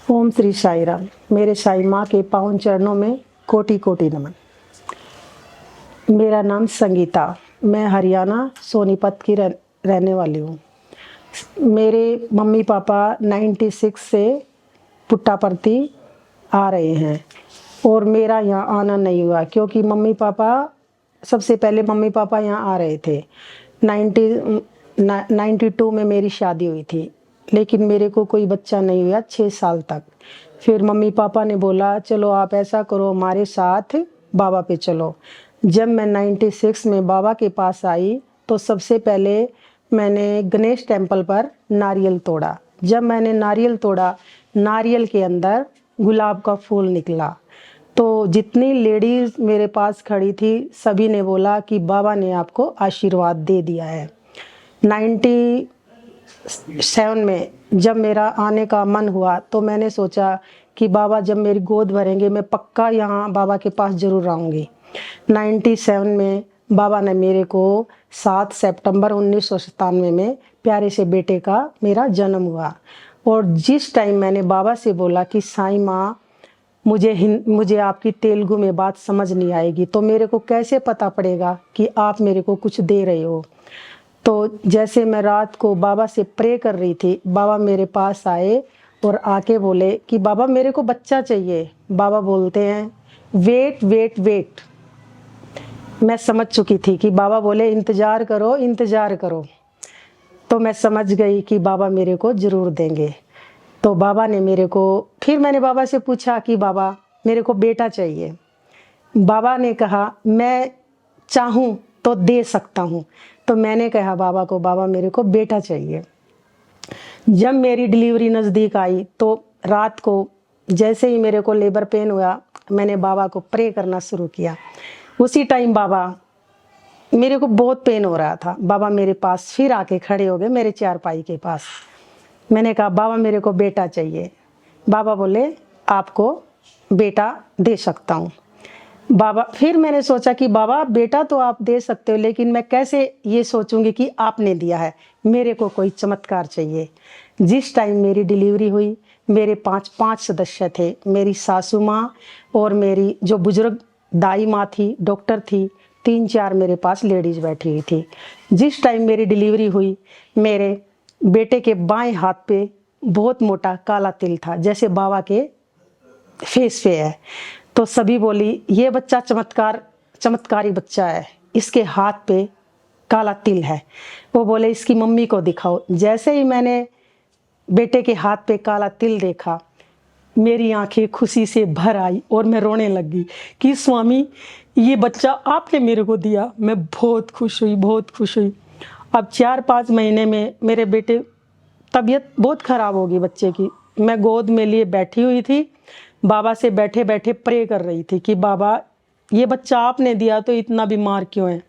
ओम श्री साई राम। मेरे साई माँ के पावन चरणों में कोटि कोटि नमन। मेरा नाम संगीता, मैं हरियाणा सोनीपत की रहने वाली हूँ। मेरे मम्मी पापा 96 से पुट्टापर्थी आ रहे हैं और मेरा यहाँ आना नहीं हुआ क्योंकि सबसे पहले मम्मी पापा यहाँ आ रहे थे। 92 में मेरी शादी हुई थी, लेकिन मेरे को कोई बच्चा नहीं हुआ 6 साल तक। फिर मम्मी पापा ने बोला चलो आप ऐसा करो, हमारे साथ बाबा पे चलो। जब मैं 96 में बाबा के पास आई तो सबसे पहले मैंने गणेश टेम्पल पर नारियल तोड़ा। जब मैंने नारियल तोड़ा, नारियल के अंदर गुलाब का फूल निकला। तो जितनी लेडीज मेरे पास खड़ी थी सभी ने बोला कि बाबा ने आपको आशीर्वाद दे दिया है। 97 में जब मेरा आने का मन हुआ तो मैंने सोचा कि बाबा जब मेरी गोद भरेंगे मैं पक्का यहाँ बाबा के पास ज़रूर आऊँगी। 97 में बाबा ने मेरे को 7 सितंबर 1997 में प्यारे से बेटे का मेरा जन्म हुआ। और जिस टाइम मैंने बाबा से बोला कि साईं माँ मुझे आपकी तेलुगु में बात समझ नहीं आएगी तो मेरे को कैसे पता पड़ेगा कि आप मेरे को कुछ दे रहे हो। तो जैसे मैं रात को बाबा से प्रे कर रही थी, बाबा मेरे पास आए और आके बोले कि बाबा मेरे को बच्चा चाहिए। बाबा बोलते हैं वेट वेट वेट। मैं समझ चुकी थी कि बाबा बोले इंतज़ार करो इंतज़ार करो। तो मैं समझ गई कि बाबा मेरे को ज़रूर देंगे। तो बाबा ने फिर मैंने बाबा से पूछा कि बाबा मेरे को बेटा चाहिए। बाबा ने कहा मैं चाहूँ तो दे सकता हूँ। तो मैंने कहा बाबा को, बाबा मेरे को बेटा चाहिए। जब मेरी डिलीवरी नज़दीक आई तो रात को जैसे ही मेरे को लेबर पेन हुआ, मैंने बाबा को प्रे करना शुरू किया। उसी टाइम मेरे को बहुत पेन हो रहा था। बाबा मेरे पास फिर आके खड़े हो गए मेरे चारपाई के पास। मैंने कहा बाबा मेरे को बेटा चाहिए। बाबा बोले आपको बेटा दे सकता हूँ। फिर मैंने सोचा कि बाबा बेटा तो आप दे सकते हो, लेकिन मैं कैसे ये सोचूंगी कि आपने दिया है, मेरे को कोई चमत्कार चाहिए। जिस टाइम मेरी डिलीवरी हुई मेरे पांच सदस्य थे। मेरी सासू माँ और मेरी जो बुजुर्ग दाई माँ थी, डॉक्टर थी, 3-4 मेरे पास लेडीज बैठी हुई थी। जिस टाइम मेरी डिलीवरी हुई मेरे बेटे के बाएं हाथ पे बहुत मोटा काला तिल था, जैसे बाबा के फेस पे है। तो सभी बोली ये बच्चा चमत्कारी बच्चा है, इसके हाथ पे काला तिल है। वो बोले इसकी मम्मी को दिखाओ। जैसे ही मैंने बेटे के हाथ पे काला तिल देखा मेरी आंखें खुशी से भर आई और मैं रोने लगी कि स्वामी ये बच्चा आपने मेरे को दिया। मैं बहुत खुश हुई, बहुत खुश हुई। अब 4-5 महीने में मेरे बेटे तबीयत बहुत ख़राब होगी बच्चे की। मैं गोद में लिए बैठी हुई थी, बाबा से बैठे बैठे प्रे कर रही थी कि बाबा ये बच्चा आपने दिया तो इतना बीमार क्यों है।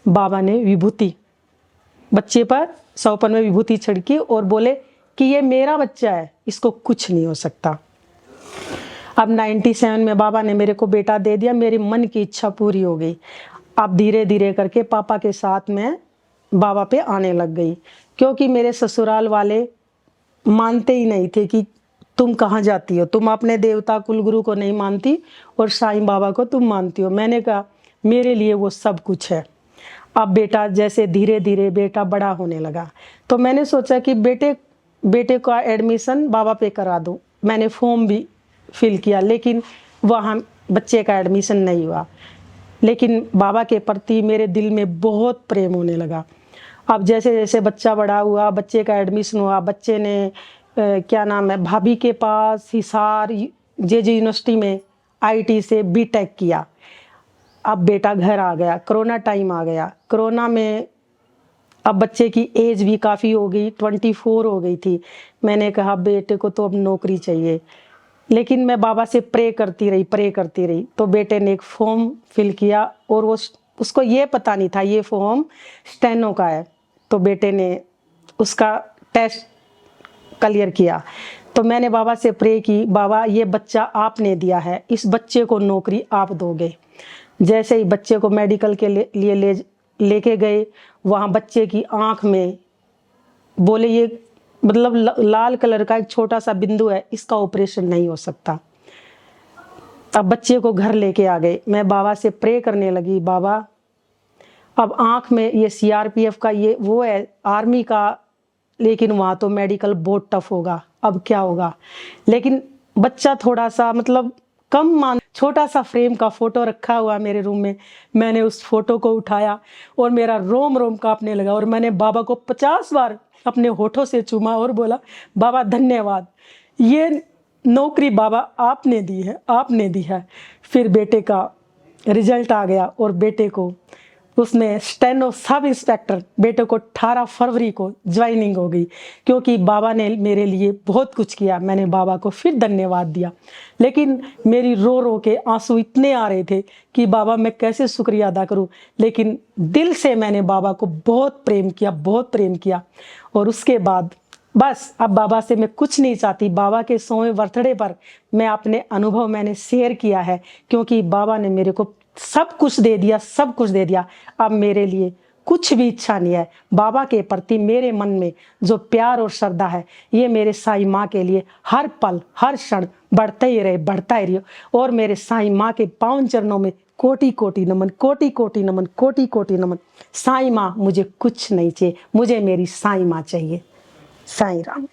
बाबा ने विभूति बच्चे पर सौपन में विभूति छिड़की और बोले कि ये मेरा बच्चा है, इसको कुछ नहीं हो सकता। अब 97 में बाबा ने मेरे को बेटा दे दिया। मेरी मन की इच्छा पूरी हो गई। अब धीरे धीरे करके पापा के साथ मैं बाबा पे आने लग गई, क्योंकि मेरे ससुराल वाले मानते ही नहीं थे कि तुम कहाँ जाती हो, तुम अपने देवता कुलगुरु को नहीं मानती और साईं बाबा को तुम मानती हो। मैंने कहा मेरे लिए वो सब कुछ है। अब बेटा जैसे धीरे धीरे बेटा बड़ा होने लगा तो मैंने सोचा कि बेटे का एडमिशन बाबा पे करा दूँ। मैंने फॉर्म भी फिल किया, लेकिन वहाँ बच्चे का एडमिशन नहीं हुआ। लेकिन बाबा के प्रति मेरे दिल में बहुत प्रेम होने लगा। अब जैसे जैसे बच्चा बड़ा हुआ, बच्चे का एडमिशन हुआ, बच्चे ने क्या नाम है भाभी के पास हिसार जे यूनिवर्सिटी में आईटी से बीटेक किया। अब बेटा घर आ गया, कोरोना टाइम आ गया। कोरोना में अब बच्चे की एज भी काफ़ी हो गई, 24 हो गई थी। मैंने कहा बेटे को तो अब नौकरी चाहिए, लेकिन मैं बाबा से प्रे करती रही। तो बेटे ने एक फॉर्म फिल किया और उसको ये पता नहीं था ये फॉर्म स्टेनो का है। तो बेटे ने उसका टेस्ट क्लियर किया। तो मैंने बाबा से प्रे की, बाबा ये बच्चा आपने दिया है, इस बच्चे को नौकरी आप दोगे। जैसे ही बच्चे को मेडिकल के लिए लेके गए, वहाँ बच्चे की आँख में बोले ये मतलब लाल कलर का एक छोटा सा बिंदु है, इसका ऑपरेशन नहीं हो सकता। अब बच्चे को घर लेके आ गए, मैं बाबा से प्रे करने लगी, बाबा अब आँख में ये सीआरपीएफ का ये वो है आर्मी का, लेकिन वहाँ तो मेडिकल बहुत टफ होगा, अब क्या होगा। लेकिन बच्चा थोड़ा सा मतलब कम मान, छोटा सा फ्रेम का फोटो रखा हुआ मेरे रूम में, मैंने उस फोटो को उठाया और मेरा रोम रोम कांपने लगा और मैंने बाबा को 50 बार अपने होठों से चूमा और बोला, बाबा धन्यवाद, ये नौकरी बाबा आपने दी है, आपने दी है। फिर बेटे का रिजल्ट आ गया और बेटे को उसमें स्टेनो सब इंस्पेक्टर, बेटे को 18 फरवरी को ज्वाइनिंग हो गई, क्योंकि बाबा ने मेरे लिए बहुत कुछ किया। मैंने बाबा को फिर धन्यवाद दिया, लेकिन मेरी रो रो के आंसू इतने आ रहे थे कि बाबा मैं कैसे शुक्रिया अदा करूं। लेकिन दिल से मैंने बाबा को बहुत प्रेम किया, बहुत प्रेम किया। और उसके बाद बस अब बाबा से मैं कुछ नहीं चाहती। बाबा के 100वें बर्थडे पर मैं अपने अनुभव मैंने शेयर किया है, क्योंकि बाबा ने मेरे को सब कुछ दे दिया, सब कुछ दे दिया। अब मेरे लिए कुछ भी इच्छा नहीं है। बाबा के प्रति मेरे मन में जो प्यार और श्रद्धा है, ये मेरे साईं माँ के लिए हर पल हर क्षण बढ़ता ही रहे, बढ़ता ही रहे। और मेरे साईं माँ के पावन चरणों में कोटि कोटि नमन, कोटि कोटि नमन, कोटि कोटि नमन। साईं माँ मुझे कुछ नहीं चाहिए, मुझे मेरी साईं माँ चाहिए। साईं राम।